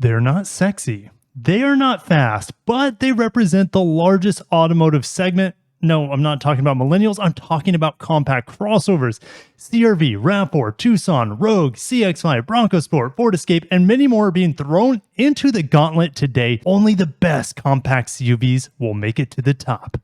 They're not sexy. They are not fast, but they represent the largest automotive segment. No, I'm not talking about millennials. I'm talking about compact crossovers. CR-V, Rav4, Tucson, Rogue, CX5, Bronco Sport, Ford Escape, and many more are being thrown into the gauntlet today. Only the best compact CUVs will make it to the top.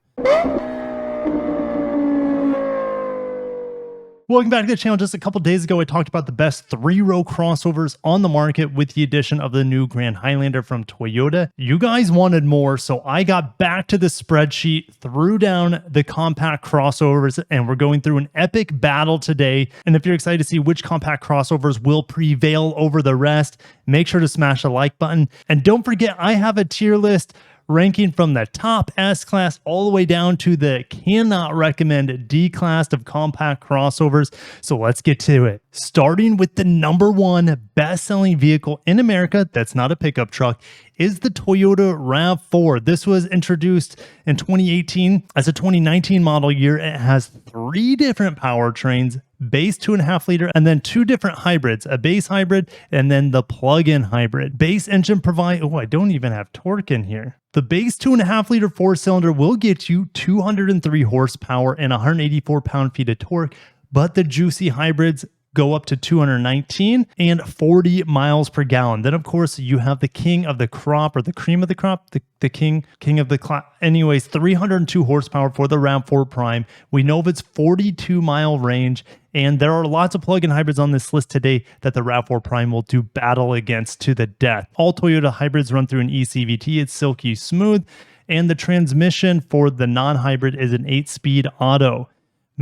Welcome back to the channel. Just a couple days ago, I talked about the best three-row crossovers on the market with the addition of the new Grand Highlander from Toyota. You guys wanted more, so I got back to the spreadsheet, threw down the compact crossovers, and we're going through an epic battle today. And if you're excited to see which compact crossovers will prevail over the rest, make sure to smash the like button. And don't forget, I have a tier list ranking from the top S-Class all the way down to the cannot recommend D-Class of compact crossovers. So let's get to it. Starting with the #1 best-selling vehicle in America that's not a pickup truck is the Toyota Rav4. This was introduced in 2018 as a 2019 model year. It has 3 different powertrains, base 2.5 liter, and then 2 different hybrids, a base hybrid and then the plug-in hybrid. Base engine provide, oh, I don't even have torque in here. The base 2.5 liter 4-cylinder will get you 203 horsepower and 184 pound-feet of torque, but the juicy hybrids go up to 219 and 40 miles per gallon. Then, of course, you have the king of the crop, or the cream of the crop, the king of the class. Anyways, 302 horsepower for the Rav4 Prime. We know of its 42-mile range, and there are lots of plug-in hybrids on this list today that the Rav4 Prime will do battle against to the death. All Toyota hybrids run through an eCVT. It's silky smooth, and the transmission for the non-hybrid is an 8-speed auto.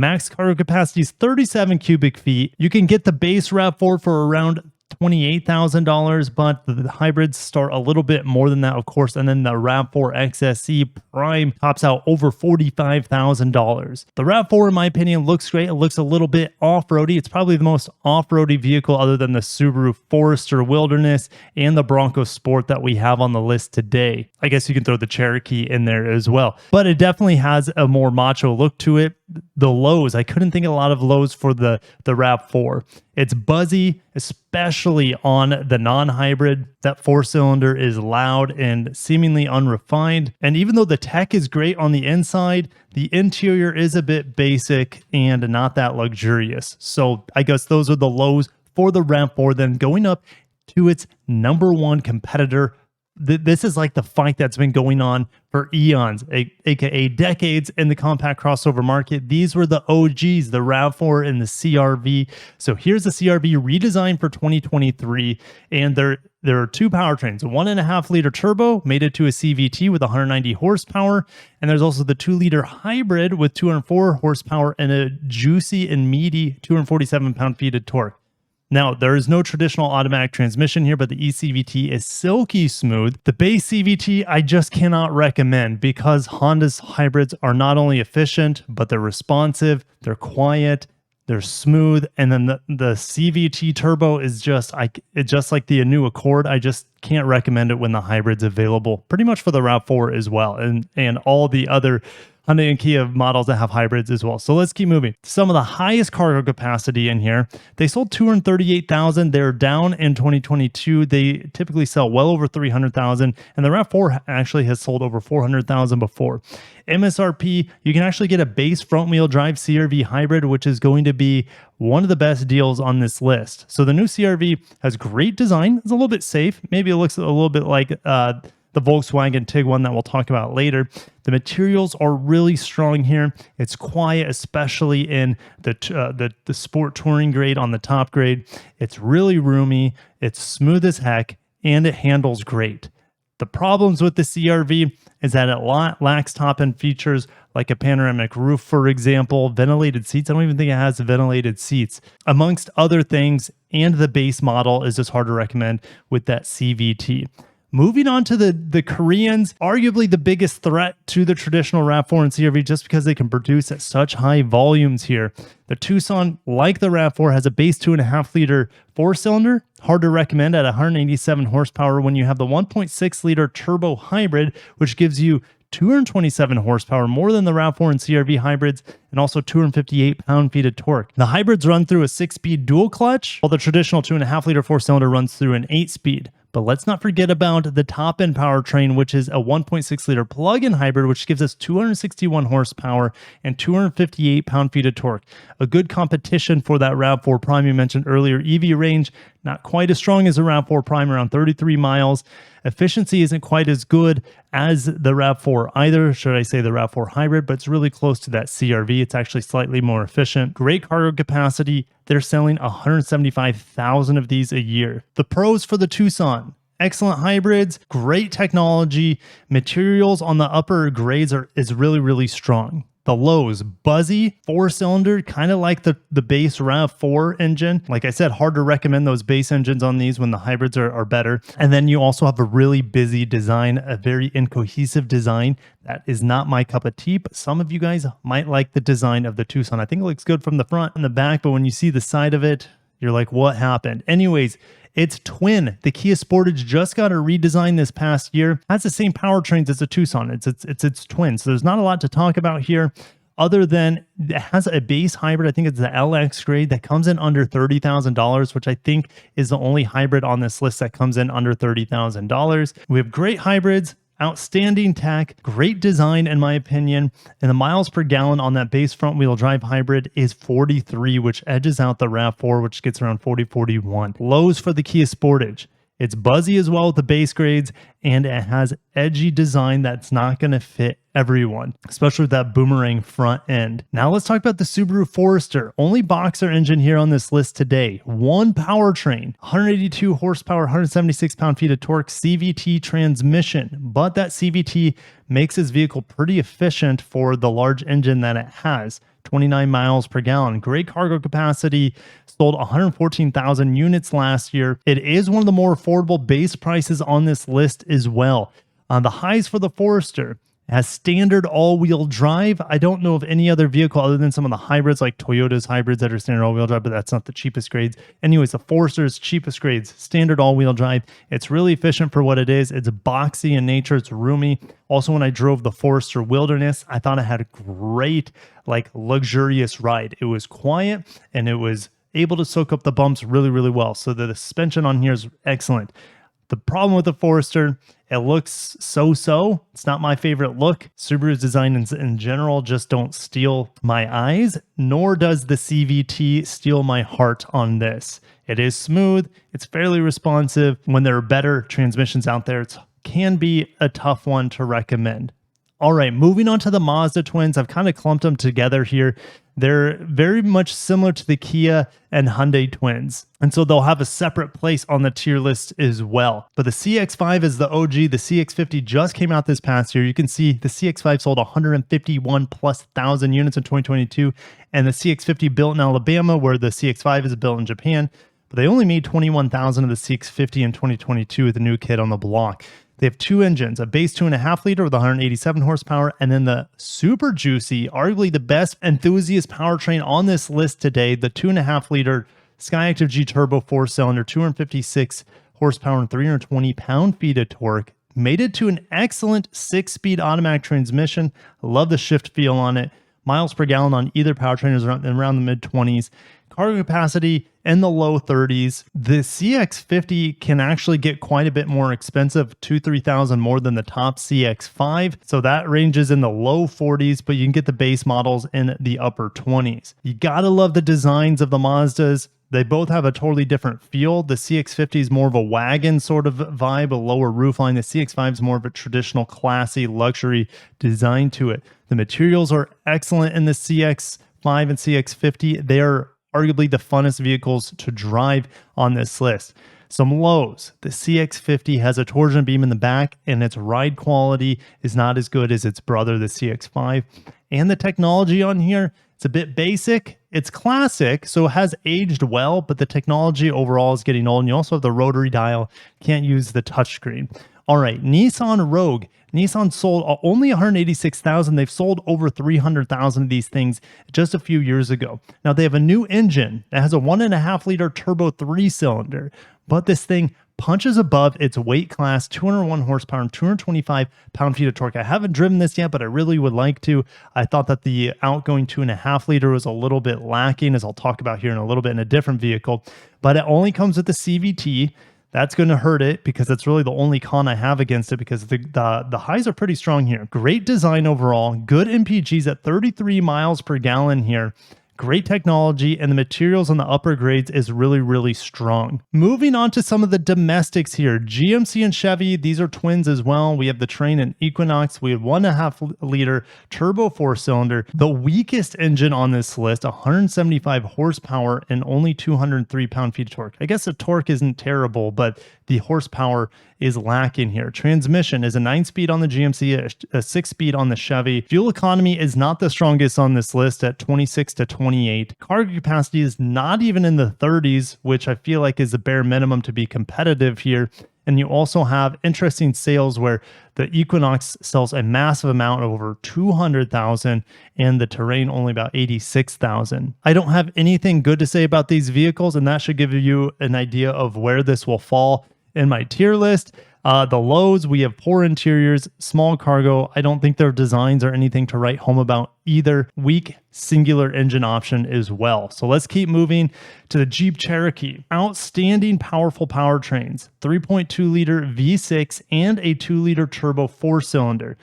Max cargo capacity is 37 cubic feet. You can get the base Rav4 for around $28,000, but the hybrids start a little bit more than that, of course, and then the Rav4 XSE Prime tops out over $45,000. The Rav4, in my opinion, looks great. It looks a little bit off-roady. It's probably the most off-roady vehicle other than the Subaru Forester Wilderness and the Bronco Sport that we have on the list today. I guess you can throw the Cherokee in there as well, but it definitely has a more macho look to it. The lows, I couldn't think of a lot of lows for the Rav4. It's buzzy, especially on the non-hybrid. That 4-cylinder is loud and seemingly unrefined. And even though the tech is great on the inside, the interior is a bit basic and not that luxurious. So I guess those are the lows for the Rav4. Then going up to its #1 competitor, this is like the fight that's been going on for eons, aka decades in the compact crossover market. These were the OGs, the Rav4 and the CR-V. So here's the CR-V redesigned for 2023, and there are 2 powertrains, a 1.5 liter turbo made it to a CVT with 190 horsepower, and there's also the 2 liter hybrid with 204 horsepower and a juicy and meaty 247 pound-feet of torque. Now, there is no traditional automatic transmission here, but the eCVT is silky smooth. The base CVT, I just cannot recommend because Honda's hybrids are not only efficient, but they're responsive, they're quiet, they're smooth, and then the CVT turbo is just like the new Accord. I just can't recommend it when the hybrid's available, pretty much for the Rav4 as well, and all the other Hyundai and Kia models that have hybrids as well. So let's keep moving. Some of the highest cargo capacity in here. They sold 238,000. They're down in 2022. They typically sell well over 300,000, and the Rav4 actually has sold over 400,000 before. MSRP, you can actually get a base front-wheel drive CR-V hybrid, which is going to be one of the best deals on this list. So the new CR-V has great design. It's a little bit safe. Maybe it looks a little bit like the Volkswagen Tiguan that we'll talk about later. The materials are really strong here. It's quiet, especially in the sport touring grade on the top grade. It's really roomy, it's smooth as heck, and it handles great. The problems with the CR-V is that it lacks top-end features like a panoramic roof, for example, ventilated seats. I don't even think it has ventilated seats, amongst other things, and the base model is just hard to recommend with that CVT. Moving on to the Koreans, arguably the biggest threat to the traditional Rav4 and CR-V just because they can produce at such high volumes here. The Tucson, like the Rav4, has a base 2.5 liter 4-cylinder, hard to recommend at 187 horsepower when you have the 1.6 liter turbo hybrid, which gives you 227 horsepower, more than the Rav4 and CR-V hybrids, and also 258 pound-feet of torque. The hybrids run through a 6-speed dual clutch, while the traditional 2.5 liter 4-cylinder runs through an 8-speed. But let's not forget about the top end powertrain, which is a 1.6 liter plug-in hybrid, which gives us 261 horsepower and 258 pound-feet of torque. A good competition for that Rav4 Prime you mentioned earlier. EV range, not quite as strong as the Rav4 Prime, around 33 miles. Efficiency isn't quite as good as the Rav4 either, should I say the Rav4 hybrid, but it's really close to that CRV. It's actually slightly more efficient. Great cargo capacity. They're selling 175,000 of these a year. The pros for the Tucson: excellent hybrids, great technology, materials on the upper grades is really strong. The lows: buzzy, 4-cylinder, kind of like the base RAV4 engine. Like I said, hard to recommend those base engines on these when the hybrids are better. And then you also have a really busy design, a very incohesive design. That is not my cup of tea, but some of you guys might like the design of the Tucson. I think it looks good from the front and the back, but when you see the side of it, you're like, what happened? Anyways, it's twin. The Kia Sportage just got a redesign this past year. Has the same powertrains as the Tucson. It's its twin. So there's not a lot to talk about here other than it has a base hybrid. I think it's the LX grade that comes in under $30,000, which I think is the only hybrid on this list that comes in under $30,000. We have great hybrids, outstanding tech, great design in my opinion, and the miles per gallon on that base front wheel drive hybrid is 43, which edges out the RAV4, which gets around 41. Lows for the Kia Sportage: it's buzzy as well with the base grades, and it has edgy design that's not going to fit everyone, especially with that boomerang front end. Now let's talk about the Subaru Forester. Only boxer engine here on this list today. One powertrain, 182 horsepower, 176 pound-feet of torque, CVT transmission. But that CVT makes this vehicle pretty efficient for the large engine that it has. 29 miles per gallon. Great cargo capacity. Sold 114,000 units last year. It is one of the more affordable base prices on this list as well. The highs for the Forester: it has standard all-wheel drive. I don't know of any other vehicle other than some of the hybrids like Toyota's hybrids that are standard all-wheel drive, but that's not the cheapest grades. Anyways, the Forester's cheapest grades, standard all-wheel drive. It's really efficient for what it is. It's boxy in nature. It's roomy. Also, when I drove the Forester Wilderness, I thought I had a great, luxurious ride. It was quiet and it was able to soak up the bumps really well. So the suspension on here is excellent. The problem with the Forester: it looks so-so. It's not my favorite look. Subaru's design in general just don't steal my eyes, nor does the CVT steal my heart on this. It is smooth. It's fairly responsive. When there are better transmissions out there, it can be a tough one to recommend. All right, moving on to the Mazda twins. I've kind of clumped them together here. They're very much similar to the Kia and Hyundai twins, and so they'll have a separate place on the tier list as well. But the CX5 is the OG. The CX50 just came out this past year. You can see the CX5 sold 151,000+ units in 2022, and the CX50 built in Alabama, where the CX5 is built in Japan. But they only made 21,000 of the CX50 in 2022 with the new kid on the block. They have two engines, a base 2.5 liter with 187 horsepower, and then the super juicy, arguably the best enthusiast powertrain on this list today, the 2.5 liter Skyactiv G Turbo 4-cylinder, 256 horsepower and 320 pound-feet of torque. Made it to an excellent 6-speed automatic transmission. I love the shift feel on it. Miles per gallon on either powertrain is around the mid-20s. Cargo capacity in the low 30s. The CX50 can actually get quite a bit more expensive, $2,000-3,000 more than the top CX5. So that ranges in the low 40s, but you can get the base models in the upper 20s. You gotta love the designs of the Mazdas. They both have a totally different feel. The CX50 is more of a wagon sort of vibe, a lower roofline. The CX5 is more of a traditional, classy, luxury design to it. The materials are excellent in the CX5 and CX50. They are arguably the funnest vehicles to drive on this list. Some lows: the CX50 has a torsion beam in the back, and its ride quality is not as good as its brother, the CX5. And the technology on here, it's a bit basic. It's classic, so it has aged well, but the technology overall is getting old. And you also have the rotary dial. Can't use the touchscreen. All right, Nissan Rogue. Nissan sold only 186,000. They've sold over 300,000 of these things just a few years ago. Now, they have a new engine that has a 1.5 liter turbo 3-cylinder, but this thing punches above its weight class, 201 horsepower and 225 pound-feet of torque. I haven't driven this yet, but I really would like to. I thought that the outgoing 2.5 liter was a little bit lacking, as I'll talk about here in a little bit in a different vehicle, but it only comes with the CVT. That's going to hurt it because that's really the only con I have against it, because the highs are pretty strong here. Great design overall, good MPGs at 33 miles per gallon here. Great technology, and the materials on the upper grades is really, really strong. Moving on to some of the domestics here. GMC and Chevy, these are twins as well. We have the Train and Equinox. We have 1.5 liter turbo 4-cylinder. The weakest engine on this list, 175 horsepower and only 203 pound-feet of torque. I guess the torque isn't terrible, but the horsepower is lacking here. Transmission is a 9-speed on the GMC, a 6-speed on the Chevy. Fuel economy is not the strongest on this list at 26 to 28. Cargo capacity is not even in the 30s, which I feel like is the bare minimum to be competitive here. And you also have interesting sales where the Equinox sells a massive amount of over 200,000 and the Terrain only about 86,000. I don't have anything good to say about these vehicles, and that should give you an idea of where this will fall in my tier list. The lows, we have poor interiors, small cargo. I don't think their designs are anything to write home about either. Weak singular engine option as well. So let's keep moving to the Jeep Cherokee. Outstanding powerful powertrains, 3.2 liter V6 and a 2 liter turbo 4-cylinder.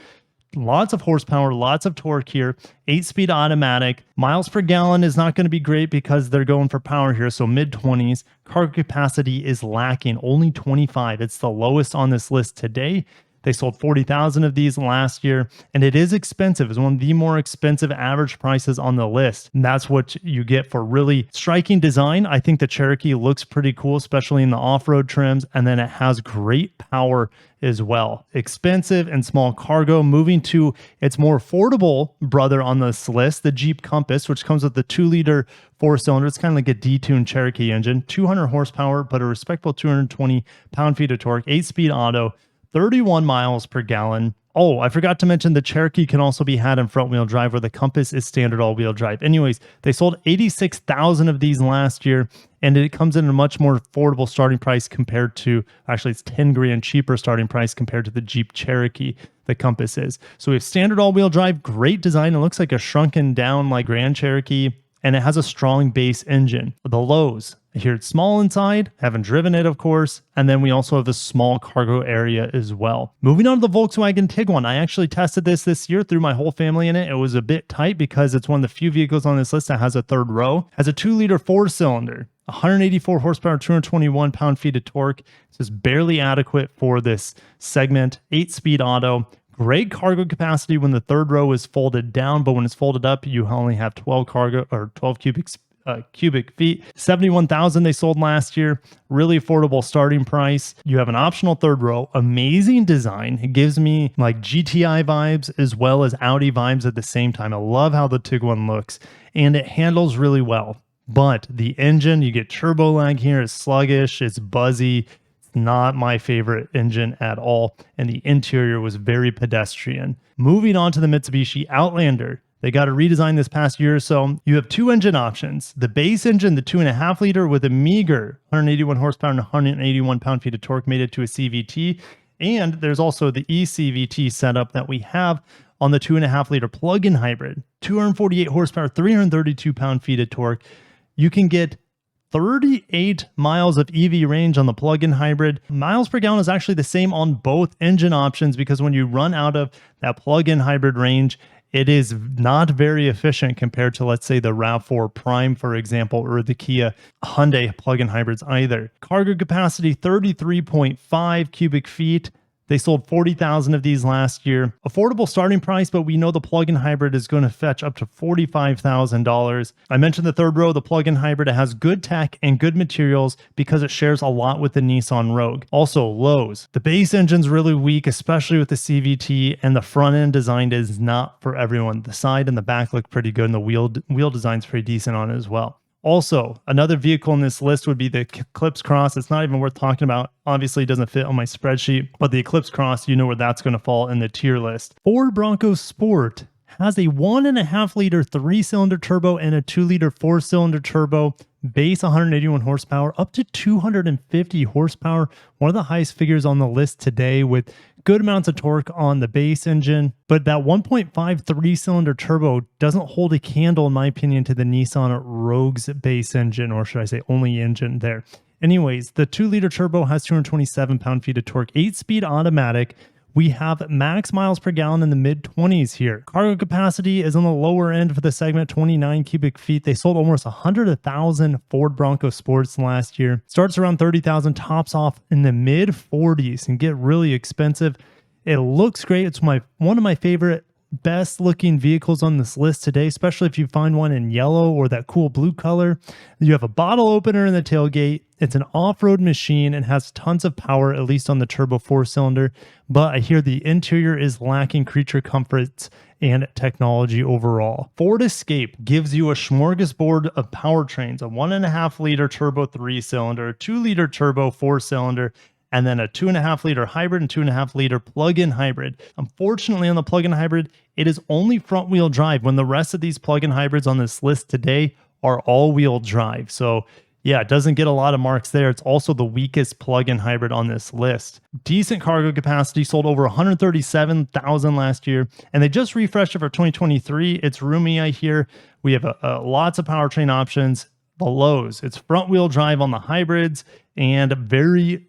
Lots of horsepower, lots of torque here, 8-speed automatic. Miles per gallon is not going to be great because they're going for power here, so mid-20s. Cargo capacity is lacking, only 25. It's the lowest on this list today. They sold 40,000 of these last year, and it is expensive. It's one of the more expensive average prices on the list. And that's what you get for really striking design. I think the Cherokee looks pretty cool, especially in the off-road trims, and then it has great power as well. Expensive and small cargo. Moving to its more affordable brother on this list, the Jeep Compass, which comes with the 2 liter 4-cylinder. It's kind of like a detuned Cherokee engine, 200 horsepower, but a respectable 220 pound-feet of torque, 8-speed auto, 31 miles per gallon. Oh, I forgot to mention the Cherokee can also be had in front-wheel drive, where the Compass is standard all-wheel drive. Anyways, they sold 86,000 of these last year, and it comes in a much more affordable starting price compared to, actually it's 10 grand cheaper starting price compared to the Jeep Cherokee, the Compass is. So we have standard all-wheel drive, great design. It looks like a shrunken down like Grand Cherokee, and it has a strong base engine. The lows, here it's small inside, haven't driven it of course, and then we also have a small cargo area as well. Moving on to the Volkswagen Tiguan, I actually tested this year, threw my whole family in it. It was a bit tight because it's one of the few vehicles on this list that has a third row. Has a 2 liter 4-cylinder, 184 horsepower, 221 pound-feet of torque. This is barely adequate for this segment. 8-speed auto. Great cargo capacity when the third row is folded down, but when it's folded up, you only have 12 cargo or 12 cubic feet. 71,000 they sold last year. Really affordable starting price. You have an optional third row. Amazing design. It gives me like GTI vibes as well as Audi vibes at the same time. I love how the Tiguan looks, and it handles really well. But the engine, you get turbo lag here. It's sluggish. It's buzzy. Not my favorite engine at all, and the interior was very pedestrian. Moving on to the Mitsubishi Outlander. They got a redesign this past year or so. You have 2 engine options. The base engine, the 2.5 liter with a meager 181 horsepower and 181 pound-feet of torque, made it to a CVT. And there's also the eCVT setup that we have on the 2.5 liter plug-in hybrid. 248 horsepower, 332 pound-feet of torque. You can get 38 miles of EV range on the plug-in hybrid. Miles per gallon is actually the same on both engine options, because when you run out of that plug-in hybrid range, it is not very efficient compared to, let's say, the Rav4 Prime, for example, or the Kia Hyundai plug-in hybrids either. Cargo capacity, 33.5 cubic feet. They sold 40,000 of these last year. Affordable starting price, but we know the plug-in hybrid is going to fetch up to $45,000. I mentioned the third row, the plug-in hybrid. It has good tech and good materials because it shares a lot with the Nissan Rogue. Also, lows. The base engine's really weak, especially with the CVT, and the front end design is not for everyone. The side and the back look pretty good, and the wheel design's pretty decent on it as well. Also, another vehicle in this list would be the Eclipse Cross. It's not even worth talking about. Obviously, it doesn't fit on my spreadsheet, but the Eclipse Cross, you know where that's going to fall in the tier list. Ford Bronco Sport has a 1.5 liter 3-cylinder turbo and a 2 liter 4-cylinder turbo. Base 181 horsepower, up to 250 horsepower. One of the highest figures on the list today, with good amounts of torque on the base engine. But that 1.5 3-cylinder turbo doesn't hold a candle, in my opinion, to the Nissan Rogue's base engine, or should I say only engine there. Anyways, the 2-liter turbo has 227 pound-feet of torque, 8-speed automatic. We have max miles per gallon in the mid-20s here. Cargo capacity is on the lower end for the segment, 29 cubic feet. They sold almost 100,000 Ford Bronco Sports last year. Starts around 30,000, tops off in the mid-40s and get really expensive. It looks great. It's one of my favorite, best looking vehicles on this list today, especially if you find one in yellow or that cool blue color. You have a bottle opener in the tailgate. It's an off-road machine and has tons of power, at least on the turbo 4-cylinder, but I hear the interior is lacking creature comforts and technology overall. Ford Escape gives you a smorgasbord of powertrains, a 1.5-liter turbo 3-cylinder, 2-liter turbo 4-cylinder, and then a 2.5-liter hybrid and 2.5-liter plug-in hybrid. Unfortunately, on the plug-in hybrid, it is only front-wheel drive when the rest of these plug-in hybrids on this list today are all-wheel drive. So yeah, it doesn't get a lot of marks there. It's also the weakest plug-in hybrid on this list. Decent cargo capacity, sold over 137,000 last year, and they just refreshed it for 2023. It's roomy, I hear. We have lots of powertrain options. The lows, it's front-wheel drive on the hybrids and very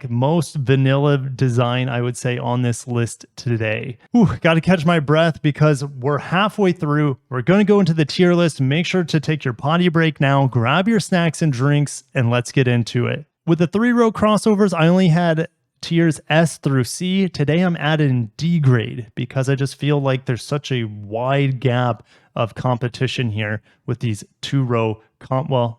most vanilla design, I would say, on this list today. Got to catch my breath because we're halfway through. We're going to go into the tier list. Make sure to take your potty break now, grab your snacks and drinks, and let's get into it. With the 3-row crossovers, I only had tiers S through C. Today I'm adding D grade because I just feel like there's such a wide gap of competition here with these 2-row,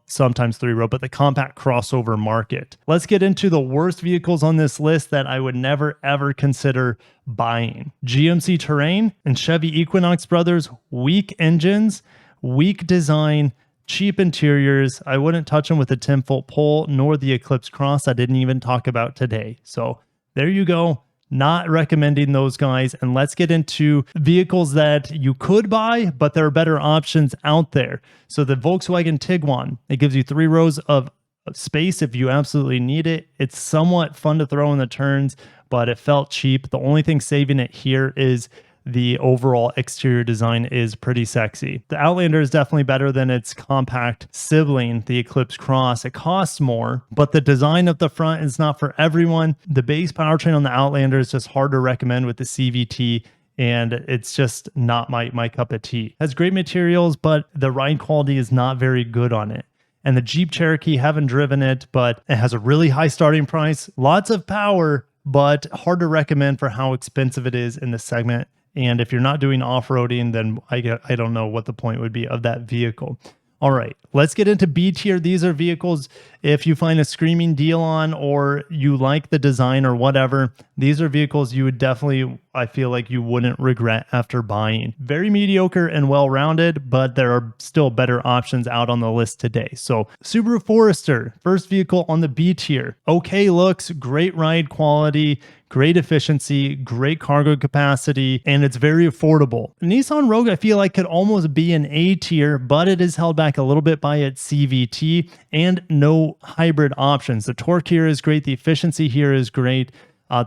sometimes 3-row, but the compact crossover market. Let's get into the worst vehicles on this list that I would never ever consider buying. GMC Terrain and Chevy Equinox brothers, weak engines, weak design, cheap interiors. I wouldn't touch them with a 10-foot pole nor the Eclipse Cross I didn't even talk about today. So there you go. Not recommending those guys. And let's get into vehicles that you could buy, but there are better options out there. So the Volkswagen Tiguan, it gives you 3 rows of space if you absolutely need it. It's somewhat fun to throw in the turns, but it felt cheap. The only thing saving it here is the overall exterior design is pretty sexy. The Outlander is definitely better than its compact sibling, the Eclipse Cross. It costs more, but the design of the front is not for everyone. The base powertrain on the Outlander is just hard to recommend with the CVT, and it's just not my cup of tea. It has great materials, but the ride quality is not very good on it. And the Jeep Cherokee, haven't driven it, but it has a really high starting price, lots of power, but hard to recommend for how expensive it is in the segment. And if you're not doing off-roading, then I don't know what the point would be of that vehicle. All right, let's get into B tier. These are vehicles if you find a screaming deal on or you like the design or whatever. These are vehicles you would definitely, I feel like you wouldn't regret after buying. Very mediocre and well-rounded, but there are still better options out on the list today. So Subaru Forester, first vehicle on the B tier. Okay looks, great ride quality, great efficiency, great cargo capacity, and it's very affordable. Nissan Rogue, I feel like, could almost be an A tier, but it is held back a little bit by its CVT and no hybrid options. The torque here is great. The efficiency here is great.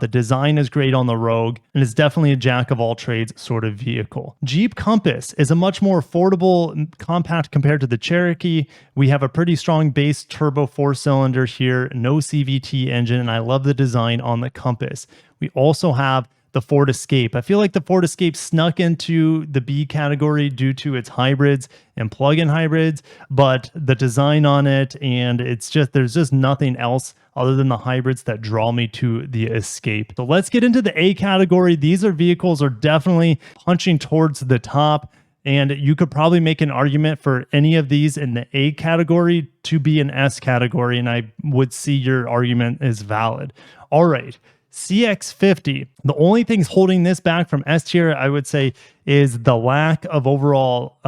The design is great on the Rogue, and it's definitely a jack of all trades sort of vehicle. Jeep Compass is a much more affordable compact compared to the Cherokee. We have a pretty strong base turbo 4-cylinder here, no CVT engine, and I love the design on the Compass. We also have the Ford Escape. I feel like the Ford Escape snuck into the B category due to its hybrids and plug-in hybrids, but the design on it, and there's just nothing else other than the hybrids that draw me to the Escape. So let's get into the A category. These vehicles are definitely punching towards the top, and you could probably make an argument for any of these in the A category to be an S category, and I would see your argument is valid. All right. CX5. The only things holding this back from S tier, I would say, is the lack of overall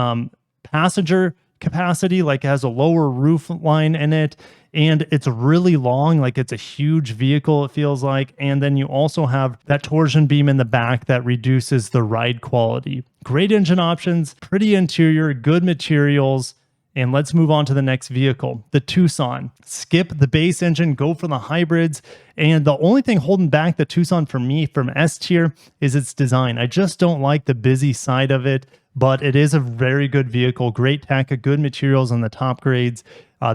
passenger capacity. Like, it has a lower roof line in it, and it's really long. Like, it's a huge vehicle, it feels like. And then you also have that torsion beam in the back that reduces the ride quality. Great engine options, pretty interior, good materials. And let's move on to the next vehicle, the Tucson. Skip the base engine, go for the hybrids. And the only thing holding back the Tucson for me from S tier is its design. I just don't like the busy side of it, but it is a very good vehicle, great tech, good materials on the top grades.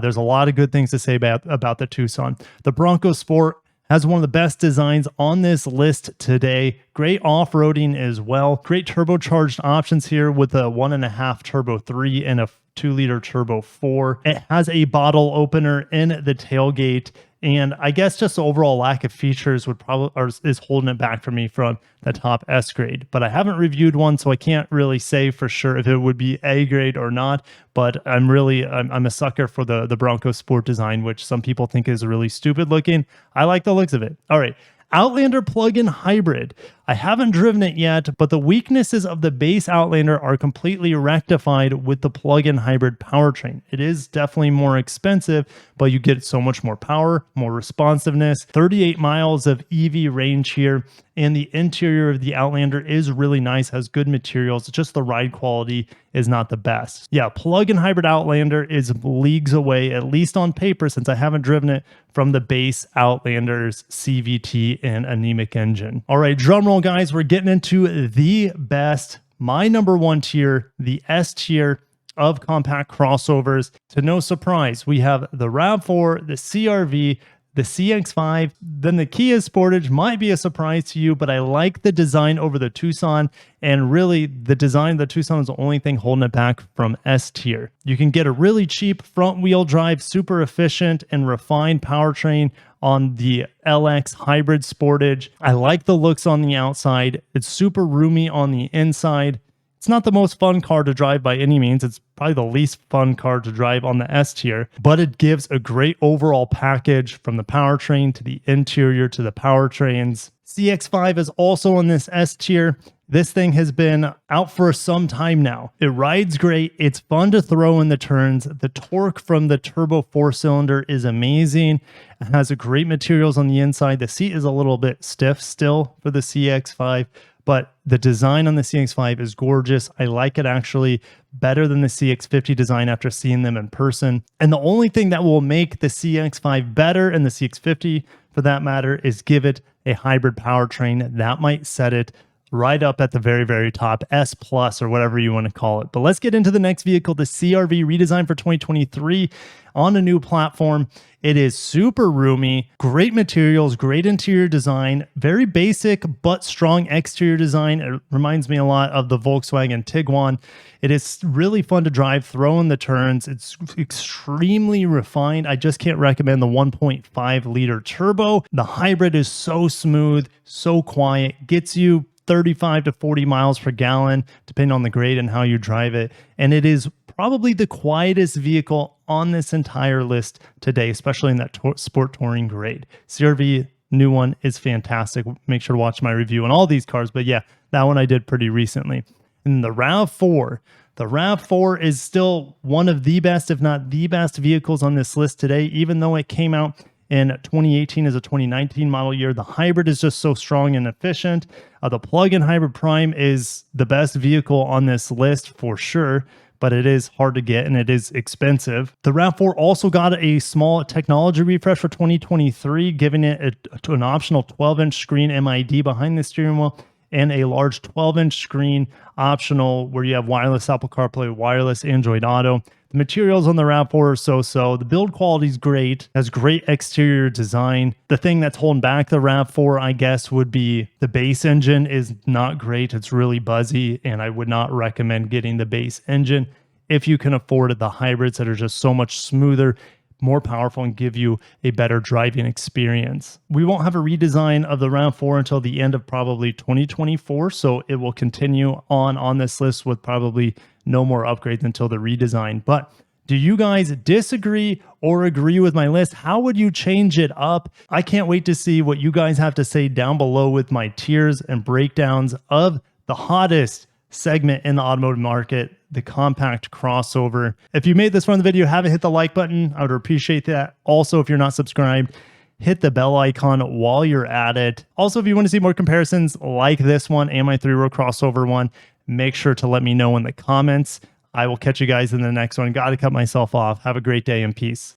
There's a lot of good things to say about the Tucson. The Bronco Sport has one of the best designs on this list today. Great off-roading as well. Great turbocharged options here with a 1.5 turbo 3 and a 2-liter turbo 4. It has a bottle opener in the tailgate. And I guess just the overall lack of features would probably is holding it back for me from the top S grade. But I haven't reviewed one, so I can't really say for sure if it would be A grade or not. But I'm a sucker for the Bronco Sport design, which some people think is really stupid looking. I like the looks of it. All right. Outlander plug-in hybrid. I haven't driven it yet, but the weaknesses of the base Outlander are completely rectified with the plug-in hybrid powertrain. It is definitely more expensive, but you get so much more power, more responsiveness, 38 miles of EV range here, and the interior of the Outlander is really nice, has good materials, just the ride quality is not the best. Yeah, plug-in hybrid Outlander is leagues away, at least on paper, since I haven't driven it, from the base Outlander's CVT and anemic engine. All right, drum roll, guys, we're getting into the best, my number one tier, the S tier of compact crossovers. To no surprise, we have the Rav4, the CRV, the CX5, then the Kia Sportage might be a surprise to you, but I like the design over the Tucson, and really the design of the Tucson is the only thing holding it back from S tier. You can get a really cheap front wheel drive, super efficient and refined powertrain on the LX Hybrid Sportage. I like the looks on the outside. It's super roomy on the inside. It's not the most fun car to drive by any means. It's probably the least fun car to drive on the S tier, but it gives a great overall package from the powertrain to the interior to the powertrains. CX5 is also on this S tier. This thing has been out for some time now. It rides great. It's fun to throw in the turns. The torque from the turbo 4-cylinder is amazing. It has a great materials on the inside. The seat is a little bit stiff still for the CX5, but the design on the CX5 is gorgeous. I like it actually better than the CX50 design after seeing them in person. And the only thing that will make the CX5 better, and the CX50 for that matter, is give it a hybrid powertrain. That might set it right up at the very, very top, S plus or whatever you want to call it. But let's get into the next vehicle, the CRV redesigned for 2023 on a new platform. It is super roomy, great materials, great interior design, very basic but strong exterior design. It reminds me a lot of the Volkswagen Tiguan. It is really fun to drive, throw in the turns. It's extremely refined. I just can't recommend the 1.5 liter turbo. The hybrid is so smooth, so quiet, gets you 35 to 40 miles per gallon, depending on the grade and how you drive it. And it is probably the quietest vehicle on this entire list today, especially in that sport touring grade. CRV new one is fantastic. Make sure to watch my review on all these cars. But yeah, that one I did pretty recently. And the Rav4. The Rav4 is still one of the best, if not the best vehicles on this list today, even though it came out in 2018 as a 2019 model year. The hybrid is just so strong and efficient. The plug-in hybrid prime is the best vehicle on this list for sure, but it is hard to get and it is expensive. The Rav4 also got a small technology refresh for 2023, giving it an optional 12-inch screen MID behind the steering wheel and a large 12-inch screen optional where you have wireless Apple CarPlay, wireless Android Auto. The materials on the Rav4 are so-so. The build quality is great, has great exterior design. The thing that's holding back the Rav4, I guess, would be the base engine is not great. It's really buzzy, and I would not recommend getting the base engine if you can afford it. The hybrids that are just so much smoother, more powerful, and give you a better driving experience. We won't have a redesign of the Rav4 until the end of probably 2024, so it will continue on this list with probably no more upgrades until the redesign. But do you guys disagree or agree with my list? How would you change it up? I can't wait to see what you guys have to say down below with my tiers and breakdowns of the hottest segment in the automotive market, the compact crossover. If you made this far in the video, haven't hit the like button, I would appreciate that. Also, if you're not subscribed, hit the bell icon while you're at it. Also, if you want to see more comparisons like this one and my 3-row crossover one, make sure to let me know in the comments. I will catch you guys in the next one. Got to cut myself off. Have a great day and peace.